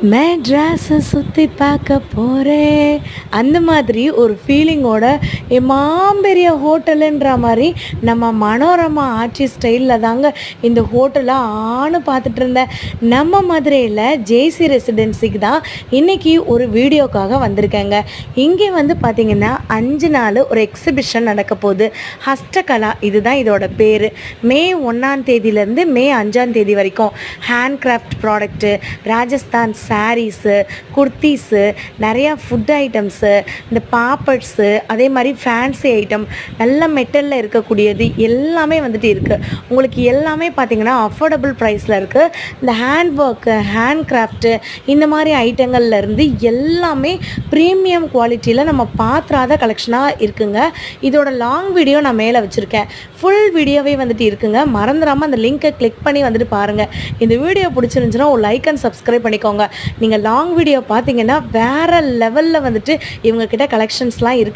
மெட்ராஸை சுற்றி பார்க்க போகிறேன் அந்த மாதிரி ஒரு ஃபீலிங்கோட மாம்பெரிய ஹோட்டலுன்ற மாதிரி நம்ம மனோரமா ஆட்சி ஸ்டைலில் தாங்க இந்த ஹோட்டலை பார்த்துட்டு இருந்தேன். நம்ம மதுரையில் ஜேசி ரெசிடென்சிக்கு தான் இன்றைக்கி ஒரு வீடியோக்காக வந்திருக்கேங்க. இங்கே வந்து பார்த்திங்கன்னா 5 நாள் ஒரு எக்ஸிபிஷன் நடக்க போகுது. ஹஸ்டகலா இதுதான் இதோட பேர். மே 1ஆம் தேதியிலேருந்து மே 5ஆம் தேதி வரைக்கும் hand craft product, Rajasthan sarees, kurtis, நிறையா ஃபுட் ஐட்டம்ஸு, இந்த பாப்பட்ஸு, அதே மாதிரி ஃபேன்சி ஐட்டம், நல்ல மெட்டலில் இருக்கக்கூடியது எல்லாமே வந்துட்டு இருக்குது. உங்களுக்கு எல்லாமே பார்த்திங்கன்னா அஃபோர்டபுள் ப்ரைஸில் இருக்குது. இந்த ஹேண்ட் ஒர்க்கு, ஹேண்ட் கிராஃப்ட்டு, இந்த மாதிரி ஐட்டங்கள்லேருந்து எல்லாமே ப்ரீமியம் குவாலிட்டியில் நம்ம பார்த்துறாத கலெக்ஷனாக இருக்குங்க. இதோட லாங் வீடியோ நான் மேலே வச்சுருக்கேன். ஃபுல் வீடியோவே வந்துட்டு இருக்குங்க. மறந்துடாமல் அந்த லிங்க்கை கிளிக் பண்ணி வந்துட்டு பாருங்கள். இந்த வீடியோ பிடிச்சிருந்துச்சுன்னா ஒரு லைக் அண்ட் சப்ஸ்கிரைப் பண்ணிக்கோங்க. நீங்கள் லாங் வீடியோ பார்த்தீங்கன்னா வேறு லெவலில் வந்துட்டு இவங்கக்கிட்ட கலெக்ஷன்ஸ்லாம் இருக்குது.